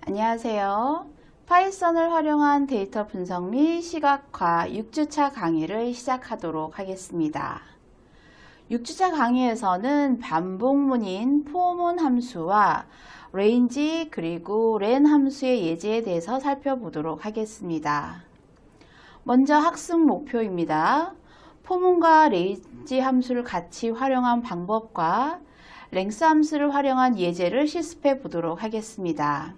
안녕하세요. 파이썬을 활용한 데이터 분석 및 시각화 6주차 강의를 시작하도록 하겠습니다. 6주차 강의에서는 반복문인 포문 함수와 range 그리고 len 함수의 예제에 대해서 살펴보도록 하겠습니다. 먼저 학습 목표입니다. 포문과 range 함수를 같이 활용한 방법과 length 함수를 활용한 예제를 실습해 보도록 하겠습니다.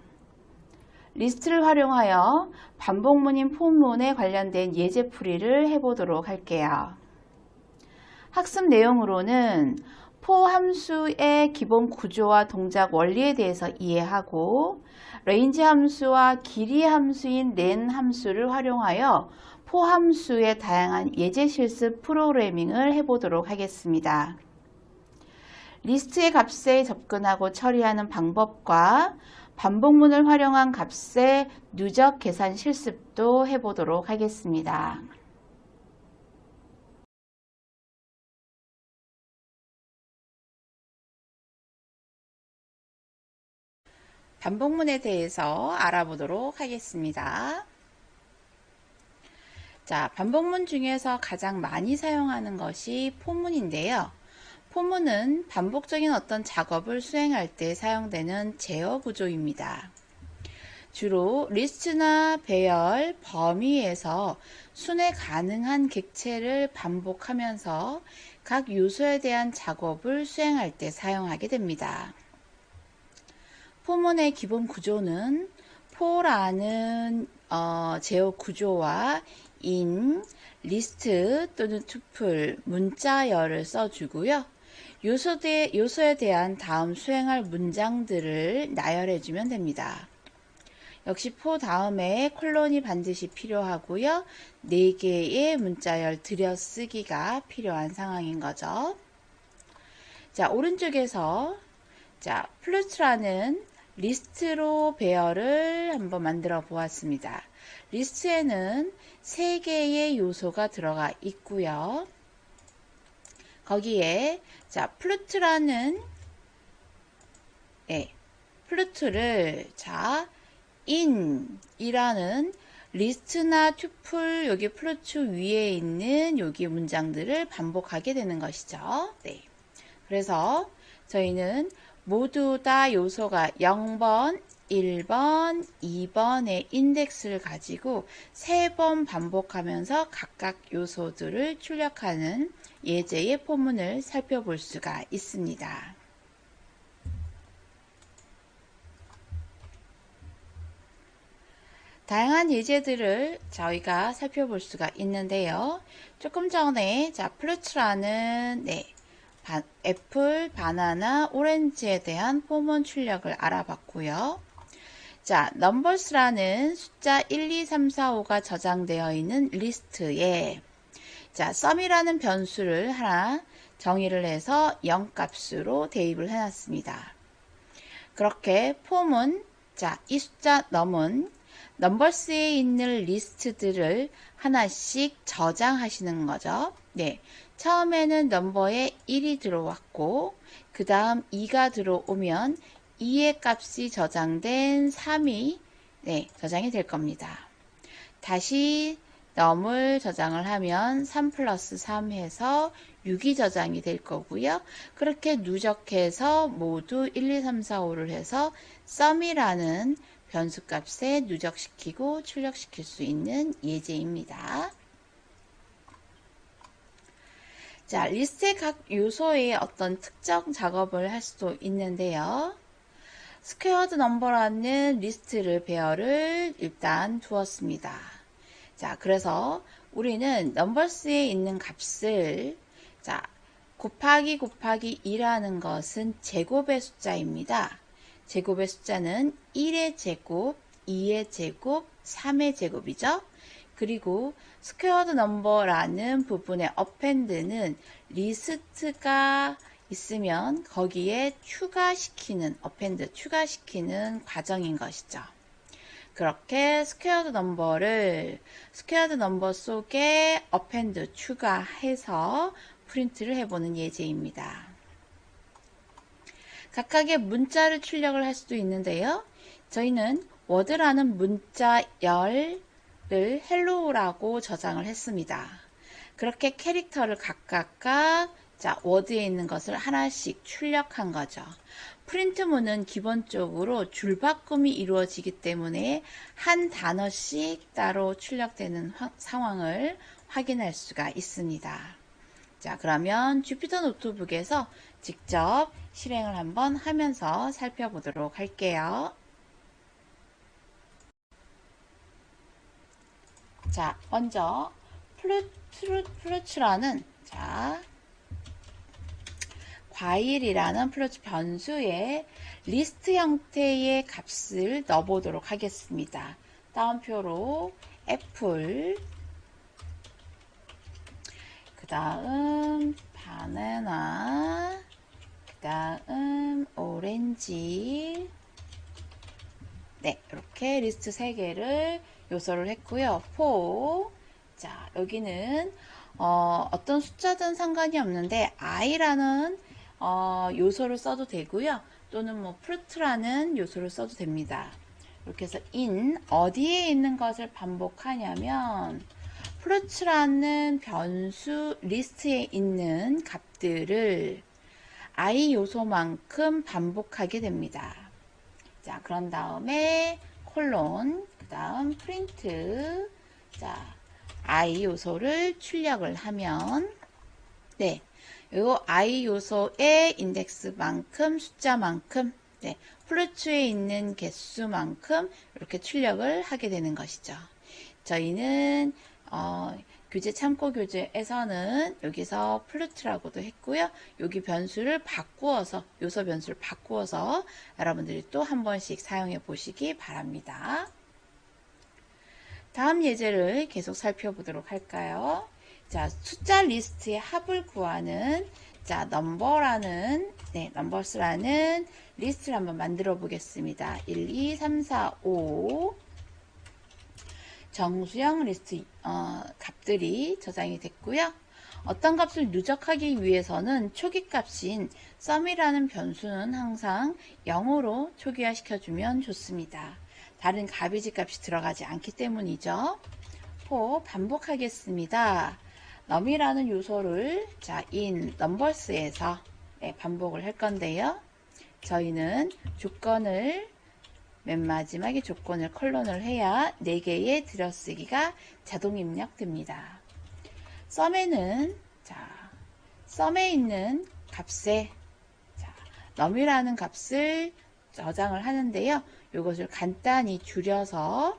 리스트를 활용하여 반복문인 포문에 관련된 예제풀이를 해보도록 할게요. 학습 내용으로는 포 함수의 기본 구조와 동작 원리에 대해서 이해하고 range 함수와 길이 함수인 len 함수를 활용하여 포 함수의 다양한 예제 실습 프로그래밍을 해보도록 하겠습니다. 리스트의 값에 접근하고 처리하는 방법과 반복문을 활용한 값의 누적 계산 실습도 해보도록 하겠습니다. 반복문에 대해서 알아보도록 하겠습니다. 자, 반복문 중에서 가장 많이 사용하는 것이 포문인데요. 포문은 반복적인 어떤 작업을 수행할 때 사용되는 제어 구조입니다. 주로 리스트나 배열, 범위에서 순회 가능한 객체를 반복하면서 각 요소에 대한 작업을 수행할 때 사용하게 됩니다. 포문의 기본 구조는 포라는 제어 구조와 in, 리스트 또는 투플, 문자열을 써주고요. 요소에 대한 다음 수행할 문장들을 나열해주면 됩니다. 역시 포 다음에 콜론이 반드시 필요하고요. 4개의 문자열 들여쓰기가 필요한 상황인 거죠. 자, 오른쪽에서 플루트라는 리스트로 배열을 한번 만들어 보았습니다. 리스트에는 3개의 요소가 들어가 있고요. 거기에 플루트라는 플루트를 in이라는 리스트나 튜플 여기 플루트 위에 있는 여기 문장들을 반복하게 되는 것이죠. 네. 그래서 저희는 모두 다 요소가 0번, 1번, 2번의 인덱스를 가지고 3번 반복하면서 각각 요소들을 출력하는 예제의 포문을 살펴볼 수가 있습니다. 다양한 예제들을 저희가 살펴볼 수가 있는데요. 조금 전에 플루트라는 애플, 바나나, 오렌지에 대한 포문 출력을 알아봤고요. 넘버스라는 숫자 1, 2, 3, 4, 5가 저장되어 있는 리스트에 sum이라는 변수를 하나 정의를 해서 0값으로 대입을 해놨습니다. 그렇게 폼은 이 숫자 넘은 넘버스에 있는 리스트들을 하나씩 저장하시는 거죠. 네, 처음에는 넘버에 1이 들어왔고 그 다음 2가 들어오면 2의 값이 저장된 3이 저장이 될 겁니다. 다시 넘을 저장을 하면 3 플러스 3 해서 6이 저장이 될 거고요. 그렇게 누적해서 모두 1, 2, 3, 4, 5를 해서 sum이라는 변수값에 누적시키고 출력시킬 수 있는 예제입니다. 리스트의 각 요소의 어떤 특정 작업을 할 수도 있는데요. 스퀘어드 넘버라는 리스트를 배열을 일단 두었습니다. 그래서 우리는 넘버스에 있는 값을 곱하기 2라는 것은 제곱의 숫자입니다. 제곱의 숫자는 1의 제곱, 2의 제곱, 3의 제곱이죠. 그리고 스퀘어드 넘버라는 부분의 어펜드는 리스트가 있으면 거기에 어펜드 추가시키는 과정인 것이죠. 그렇게 스퀘어드 넘버 속에 어펜드 추가해서 프린트를 해보는 예제입니다. 각각의 문자를 출력을 할 수도 있는데요. 저희는 워드라는 문자 열을 헬로우라고 저장을 했습니다. 그렇게 캐릭터를 각각 워드에 있는 것을 하나씩 출력한 거죠. 프린트문은 기본적으로 줄바꿈이 이루어지기 때문에 한 단어씩 따로 출력되는 상황을 확인할 수가 있습니다. 자, 그러면 주피터 노트북에서 직접 실행을 한번 하면서 살펴보도록 할게요. 자, 먼저 플루츠라는 과일이라는 플루츠 변수에 리스트 형태의 값을 넣어보도록 하겠습니다. 따옴표로 애플, 그 다음 바나나, 그 다음 오렌지. 네, 이렇게 리스트 3개를 요소를 했고요. 자, 여기는 어떤 숫자든 상관이 없는데 i라는 요소를 써도 되고요. 또는 뭐 fruit라는 요소를 써도 됩니다. 이렇게 해서 어디에 있는 것을 반복하냐면 fruit라는 변수 리스트에 있는 값들을 i 요소만큼 반복하게 됩니다. 자, 그런 다음에 콜론, 그 다음 프린트, 자, i 요소를 출력을 하면, 네, 요 i 요소의 인덱스만큼, 숫자만큼, 네, 플루츠에 있는 개수만큼 이렇게 출력을 하게 되는 것이죠. 저희는 교재 참고 교재에서는 여기서 플루트라고도 했고요. 여기 변수를 바꾸어서 요소 변수를 바꾸어서 여러분들이 또 한 번씩 사용해 보시기 바랍니다. 다음 예제를 계속 살펴보도록 할까요? 자, 숫자 리스트의 합을 구하는 넘버스라는 리스트를 한번 만들어 보겠습니다. 1, 2, 3, 4, 5 정수형 리스트 값들이 저장이 됐고요. 어떤 값을 누적하기 위해서는 초기 값인 sum이라는 변수는 항상 0으로 초기화 시켜주면 좋습니다. 다른 가비지 값이 들어가지 않기 때문이죠. 반복하겠습니다. num이라는 요소를 in numbers에서 반복을 할 건데요. 저희는 조건을 맨 마지막에 조건을 컬론을 해야 4개의 들여쓰기가 자동 입력됩니다. sum에는 sum에 있는 값에 num이라는 값을 저장을 하는데요. 이것을 간단히 줄여서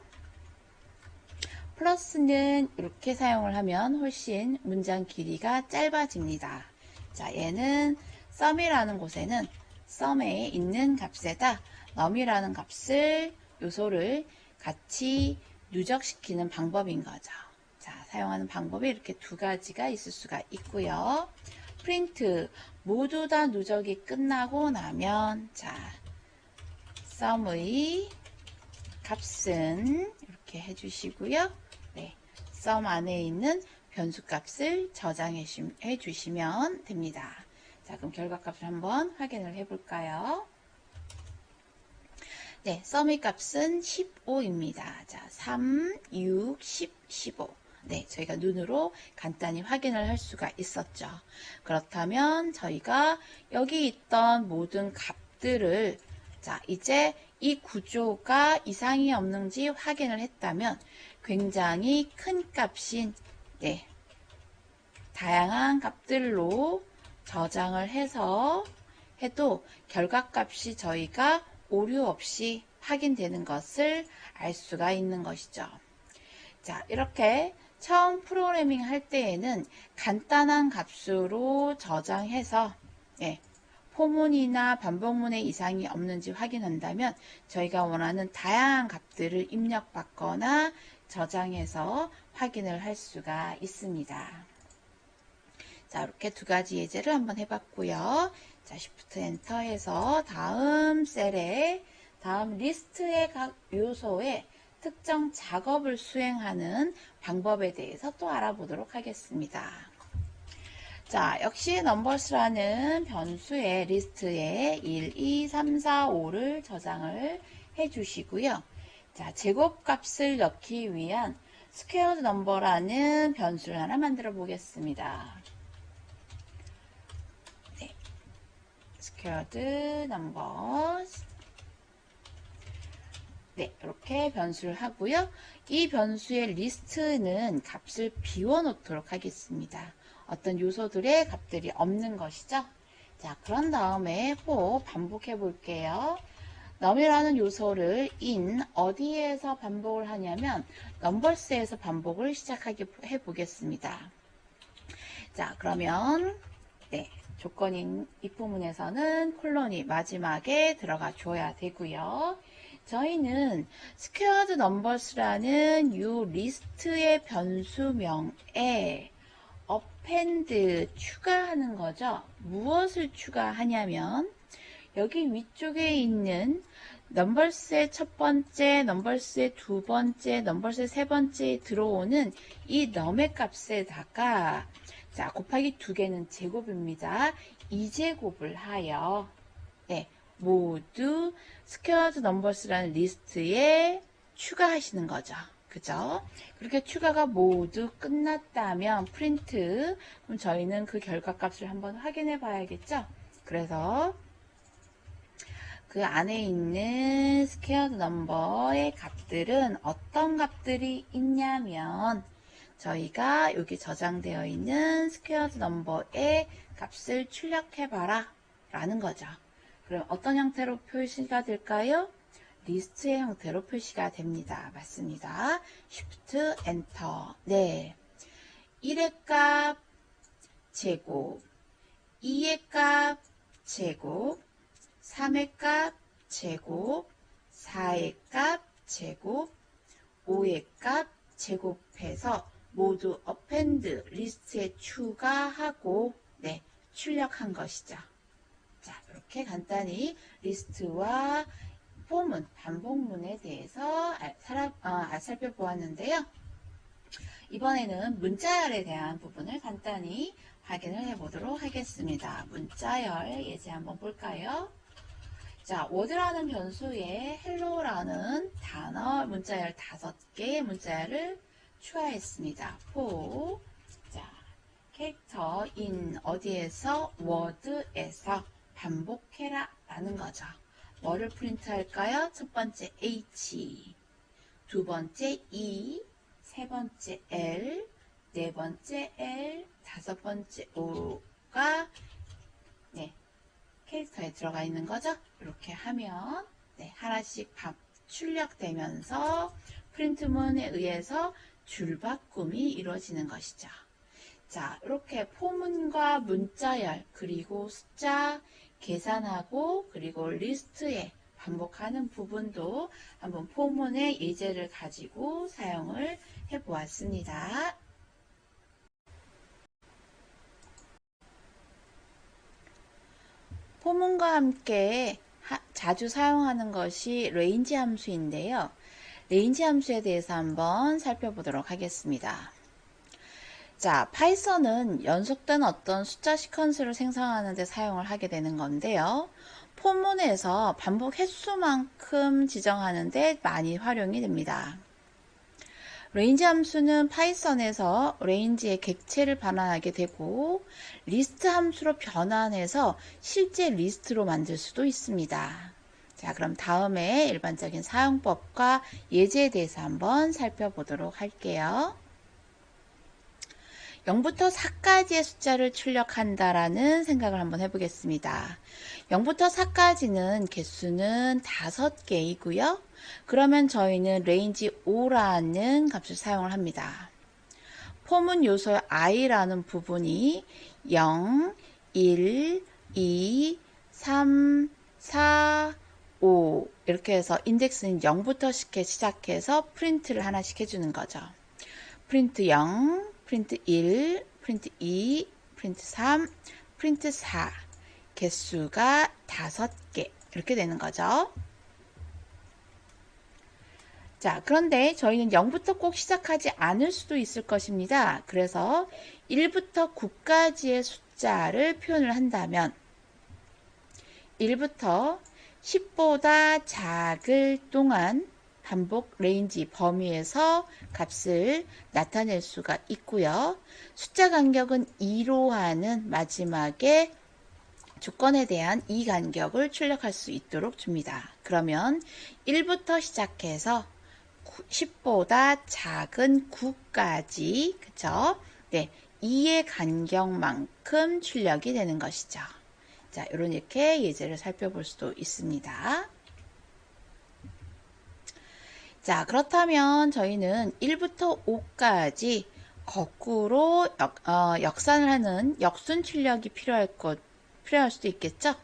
플러스는 이렇게 사용을 하면 훨씬 문장 길이가 짧아집니다. 자, 얘는 sum이라는 곳에는 sum에 있는 값에다 num이라는 값을 요소를 같이 누적시키는 방법인 거죠. 자, 사용하는 방법이 이렇게 2가지가 있을 수가 있고요. 프린트 모두 다 누적이 끝나고 나면 sum의 값은 이렇게 해주시고요. 네, sum 안에 있는 변수 값을 저장해 주시면 됩니다. 자, 그럼 결과값을 한번 확인을 해 볼까요? 네, sum의 값은 15입니다. 자, 3, 6, 10, 15. 네, 저희가 눈으로 간단히 확인을 할 수가 있었죠. 그렇다면 저희가 여기 있던 모든 값들을 이제 이 구조가 이상이 없는지 확인을 했다면 굉장히 큰 값인 다양한 값들로 저장을 해서 해도 결과값이 저희가 오류 없이 확인되는 것을 알 수가 있는 것이죠. 자, 이렇게 처음 프로그래밍 할 때에는 간단한 값으로 저장해서 포문이나 반복문에 이상이 없는지 확인한다면 저희가 원하는 다양한 값들을 입력받거나 저장해서 확인을 할 수가 있습니다. 자, 이렇게 2가지 예제를 한번 해봤고요. 자, Shift Enter 해서 다음 셀에 다음 리스트의 각 요소에 특정 작업을 수행하는 방법에 대해서 또 알아보도록 하겠습니다. 자, 역시 numbers라는 변수의 리스트에 1, 2, 3, 4, 5를 저장을 해주시고요. 자, 제곱값을 넣기 위한 스퀘어드 넘버라는 변수를 하나 만들어 보겠습니다. 네, 스퀘어드 넘버. 네, 이렇게 변수를 하고요. 이 변수의 리스트는 값을 비워 놓도록 하겠습니다. 어떤 요소들의 값들이 없는 것이죠. 자, 그런 다음에 꼭 반복해 볼게요. num이라는 요소를 in 어디에서 반복을 하냐면 넘버스에서 반복을 시작해 보겠습니다. 자, 그러면 네, 조건인 if 부문에서는 콜론이 마지막에 들어가 줘야 되고요. 저희는 squared numbers라는 이 리스트의 변수명에 append 추가하는 거죠. 무엇을 추가하냐면 여기 위쪽에 있는 넘버스의 첫 번째, 넘버스의 두 번째, 넘버스의 세 번째에 들어오는 이 num의 값에다가 자, 곱하기 2개는 제곱입니다. 2제곱을 하여 네, 모두 squared numbers라는 리스트에 추가하시는 거죠. 그죠? 그렇게 추가가 모두 끝났다면 프린트, 그럼 저희는 그 결과값을 한번 확인해 봐야겠죠? 그래서 그 안에 있는 squared number의 값들은 어떤 값들이 있냐면 저희가 여기 저장되어 있는 squared number의 값을 출력해봐라 라는 거죠. 그럼 어떤 형태로 표시가 될까요? 리스트의 형태로 표시가 됩니다. 맞습니다. Shift, Enter. 네. 1의 값, 제곱. 2의 값, 제곱. 3의 값, 제곱. 4의 값, 제곱. 5의 값, 제곱해서 모두 append 리스트에 추가하고, 네, 출력한 것이죠. 자, 이렇게 간단히 리스트와 포문, 반복문에 대해서 살펴보았는데요. 이번에는 문자열에 대한 부분을 간단히 확인을 해보도록 하겠습니다. 문자열 예제 한번 볼까요? 자, 워드라는 변수에 hello라는 단어 문자열 5개의 문자열을 추가했습니다. for 자, 캐릭터 in 어디에서 word에서 반복해라 라는 거죠. 뭐를 프린트 할까요? 첫 번째 H, 두 번째 E, 세 번째 L, 네 번째 L, 다섯 번째 O가 네, 캐릭터에 들어가 있는 거죠. 이렇게 하면 네, 하나씩 출력되면서 프린트문에 의해서 줄바꿈이 이루어지는 것이죠. 자, 이렇게 포문과 문자열 그리고 숫자 계산하고 그리고 리스트에 반복하는 부분도 한번 포문의 예제를 가지고 사용을 해보았습니다. 포문과 함께 자주 사용하는 것이 range 함수인데요. range 함수에 대해서 한번 살펴보도록 하겠습니다. 자, 파이썬은 연속된 어떤 숫자 시퀀스를 생성하는 데 사용을 하게 되는 건데요. 포문에서 반복 횟수만큼 지정하는 데 많이 활용이 됩니다. range 함수는 파이썬에서 range의 객체를 반환하게 되고 리스트 함수로 변환해서 실제 리스트로 만들 수도 있습니다. 자, 그럼 다음에 일반적인 사용법과 예제에 대해서 한번 살펴보도록 할게요. 0부터 4까지의 숫자를 출력한다라는 생각을 한번 해보겠습니다. 0부터 4까지는 개수는 5개이고요. 그러면 저희는 range 5라는 값을 사용을 합니다. 포문 요소 i라는 부분이 0, 1, 2, 3, 4, 5 이렇게 해서 인덱스는 0부터 시작해서 프린트를 하나씩 해주는 거죠. 프린트 0, 프린트 1, 프린트 2, 프린트 3, 프린트 4 개수가 5개 이렇게 되는 거죠. 자, 그런데 저희는 0부터 꼭 시작하지 않을 수도 있을 것입니다. 그래서 1부터 9까지의 숫자를 표현을 한다면 1부터 10보다 작을 동안 반복 레인지 범위에서 값을 나타낼 수가 있고요. 숫자 간격은 2로 하는 마지막에 조건에 대한 이 간격을 출력할 수 있도록 줍니다. 그러면 1부터 시작해서 10보다 작은 9까지, 그쵸? 네, 2의 간격만큼 출력이 되는 것이죠. 자, 이렇게 예제를 살펴볼 수도 있습니다. 자, 그렇다면 저희는 1부터 5까지 거꾸로 역산을 하는 역순 출력이 필요할 수도 있겠죠?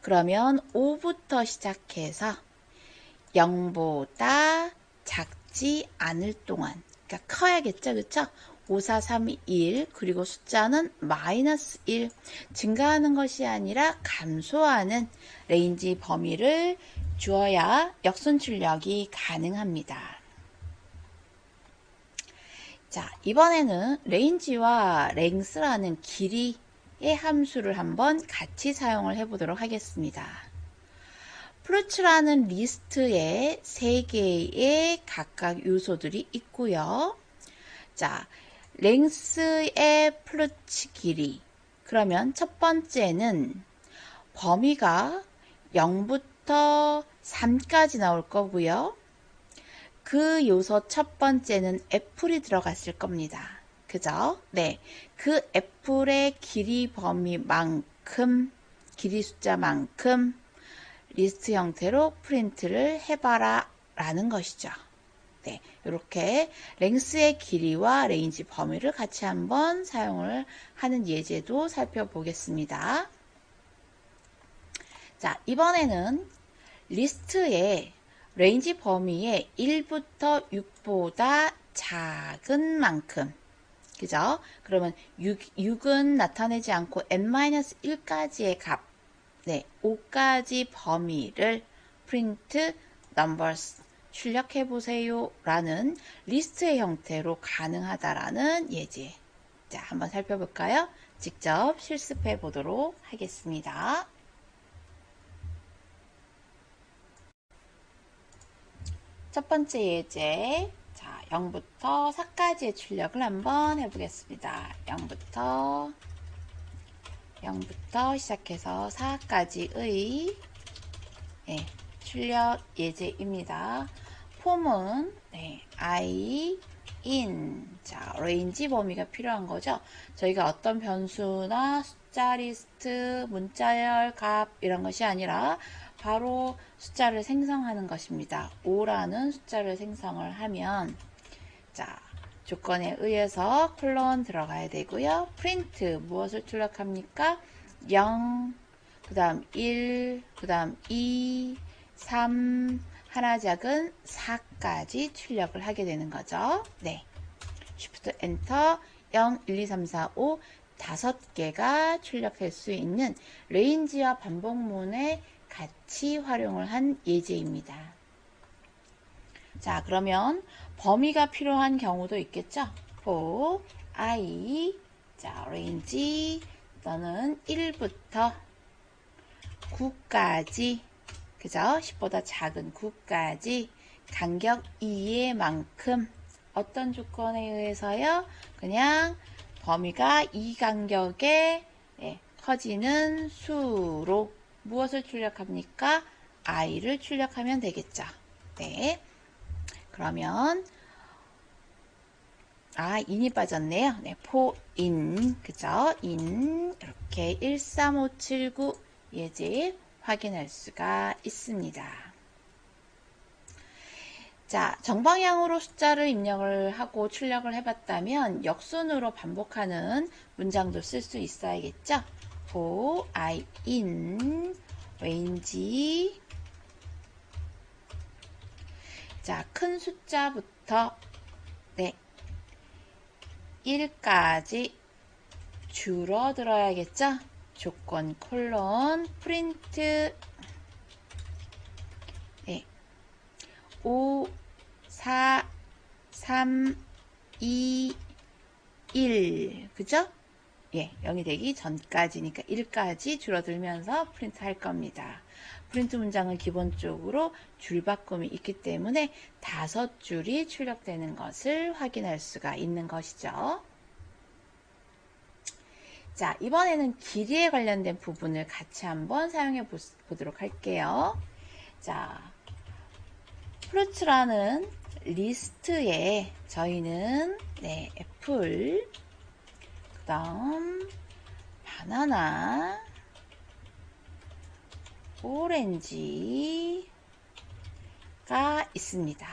그러면 5부터 시작해서 0보다 작지 않을 동안, 그러니까 커야겠죠, 그쵸? 5, 4, 3, 2, 1, 그리고 숫자는 마이너스 1, 증가하는 것이 아니라 감소하는 레인지 범위를 주어야 역순 출력이 가능합니다. 자, 이번에는 range와 length라는 길이의 함수를 한번 같이 사용을 해보도록 하겠습니다. 플루츠라는 리스트에 3개의 각각 요소들이 있고요. 자, length의 플루츠 길이. 그러면 첫 번째는 범위가 0부터 3까지 나올 거고요. 그 요소 첫 번째는 애플이 들어갔을 겁니다. 그죠? 네. 그 애플의 길이 범위만큼, 길이 숫자만큼 리스트 형태로 프린트를 해봐라 라는 것이죠. 네. 이렇게 랭스의 길이와 레인지 범위를 같이 한번 사용을 하는 예제도 살펴보겠습니다. 자, 이번에는 리스트의 레인지 범위의 1부터 6보다 작은 만큼, 그죠? 그러면 6은 나타내지 않고 n-1까지의 값, 네, 5까지 범위를 print numbers 출력해 보세요 라는 리스트의 형태로 가능하다라는 예제. 자, 한번 살펴볼까요? 직접 실습해 보도록 하겠습니다. 첫 번째 예제, 자, 0부터 4까지의 출력을 한번 해보겠습니다. 0부터 시작해서 4까지의 출력 예제입니다. 폼은 I, in, 자, 레인지 범위가 필요한 거죠. 저희가 어떤 변수나 숫자 리스트, 문자열, 값 이런 것이 아니라 바로 숫자를 생성하는 것입니다. 5라는 숫자를 생성을 하면, 자, 조건에 의해서 콜론 들어가야 되고요. 프린트 무엇을 출력합니까? 0, 그 다음 1, 그 다음 2, 3, 하나 작은 4까지 출력을 하게 되는 거죠. 네. Shift Enter 0, 1, 2, 3, 4, 5 5개가 출력할 수 있는 레인지와 반복문에 같이 활용을 한 예제입니다. 자, 그러면 범위가 필요한 경우도 있겠죠? for I, 자, range 또는 1부터 9까지, 그죠? 10보다 작은 9까지 간격 2의 만큼 어떤 조건에 의해서요? 그냥 범위가 이 간격에 커지는 수로 무엇을 출력합니까? i를 출력하면 되겠죠. 네. 그러면 in이 빠졌네요. 네, for in, 그죠? in 이렇게 13579 예제 확인할 수가 있습니다. 자, 정방향으로 숫자를 입력을 하고 출력을 해봤다면 역순으로 반복하는 문장도 쓸 수 있어야겠죠? for I in range, 자, 큰 숫자부터 1까지 줄어들어야겠죠? 조건 콜론 프린트 5, 4, 3, 2, 1, 그죠? 0이 되기 전까지니까 1까지 줄어들면서 프린트 할 겁니다. 프린트 문장은 기본적으로 줄바꿈이 있기 때문에 5줄이 출력되는 것을 확인할 수가 있는 것이죠. 자, 이번에는 길이에 관련된 부분을 같이 한번 사용해 보도록 할게요. 자, 프루츠라는 리스트에 저희는 애플, 그 다음 바나나, 오렌지가 있습니다.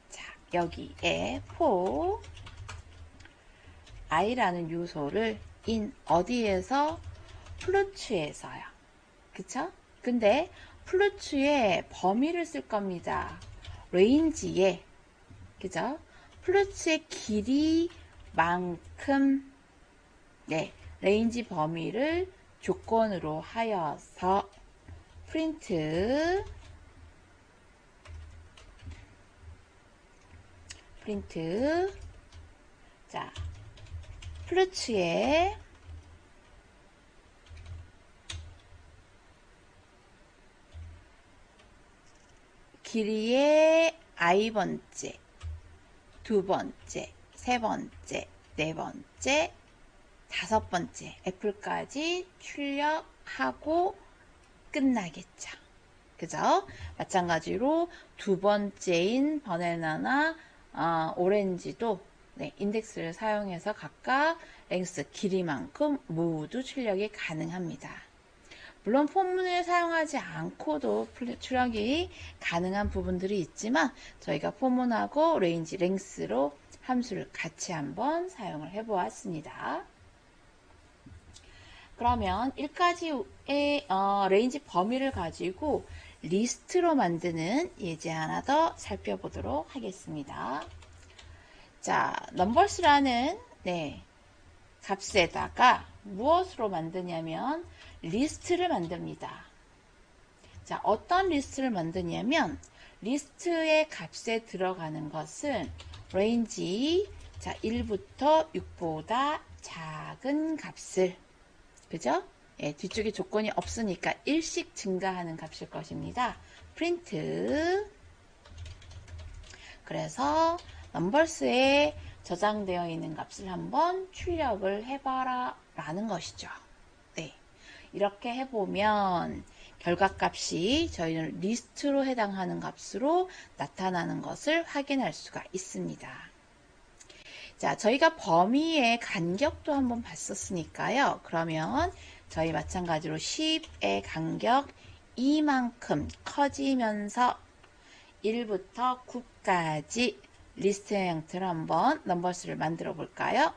자, 여기에 for i라는 요소를 in 어디에서? 플루츠에서요. 그쵸? 근데 플루츠에 범위를 쓸 겁니다. 레인지에, 그죠? 플루츠의 길이만큼 레인지 범위를 조건으로 하여서 프린트 자, 플루츠의 길이의 i번째, 두번째, 세번째, 네번째, 다섯번째 애플까지 출력하고 끝나겠죠. 그죠? 마찬가지로 두 번째인 바나나나 오렌지도 인덱스를 사용해서 각각 랭스 길이만큼 모두 출력이 가능합니다. 물론 폼문을 사용하지 않고도 출력이 가능한 부분들이 있지만 저희가 폼문하고 레인지 랭스로 함수를 같이 한번 사용을 해 보았습니다. 그러면 1까지의 레인지 범위를 가지고 리스트로 만드는 예제 하나 더 살펴보도록 하겠습니다. 자, 넘버스라는 값에다가 무엇으로 만드냐면 리스트를 만듭니다. 자, 어떤 리스트를 만드냐면 리스트의 값에 들어가는 것은 레인지 1부터 6보다 작은 값을, 그죠? 뒤쪽에 조건이 없으니까 1씩 증가하는 값일 것입니다. 프린트. 그래서 넘버스에 저장되어 있는 값을 한번 출력을 해봐라 라는 것이죠. 이렇게 해보면 결과값이 저희는 리스트로 해당하는 값으로 나타나는 것을 확인할 수가 있습니다. 자, 저희가 범위의 간격도 한번 봤었으니까요. 그러면 저희 마찬가지로 10의 간격 이만큼 커지면서 1부터 9까지 리스트의 형태로 한번 넘버스를 만들어 볼까요?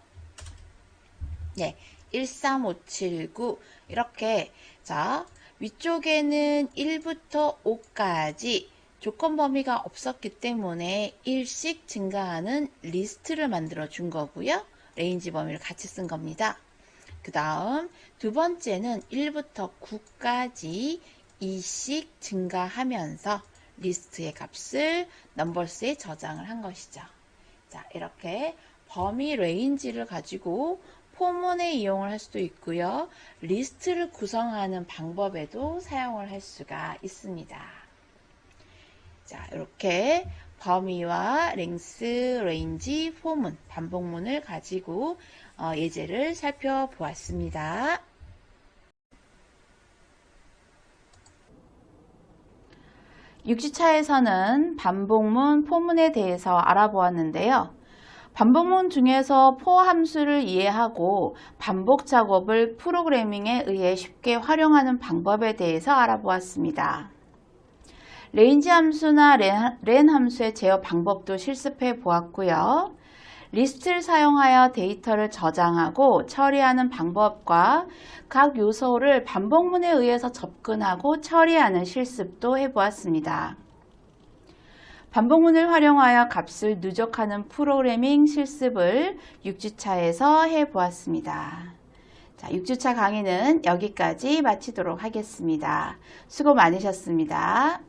13579 이렇게. 자, 위쪽에는 1부터 5까지 조건 범위가 없었기 때문에 1씩 증가하는 리스트를 만들어 준 거고요. 레인지 범위를 같이 쓴 겁니다. 그 다음 두 번째는 1부터 9까지 2씩 증가하면서 리스트의 값을 넘버스에 저장을 한 것이죠. 자, 이렇게 범위 레인지를 가지고 포문에 이용을 할 수도 있고요. 리스트를 구성하는 방법에도 사용을 할 수가 있습니다. 자, 이렇게 범위와 랭스, 레인지, 포문, 반복문을 가지고 예제를 살펴보았습니다. 육지차에서는 반복문, 포문에 대해서 알아보았는데요. 반복문 중에서 for 함수를 이해하고 반복 작업을 프로그래밍에 의해 쉽게 활용하는 방법에 대해서 알아보았습니다. 레인지 함수나 len 함수의 제어 방법도 실습해 보았고요. 리스트를 사용하여 데이터를 저장하고 처리하는 방법과 각 요소를 반복문에 의해서 접근하고 처리하는 실습도 해보았습니다. 반복문을 활용하여 값을 누적하는 프로그래밍 실습을 6주차에서 해보았습니다. 자, 6주차 강의는 여기까지 마치도록 하겠습니다. 수고 많으셨습니다.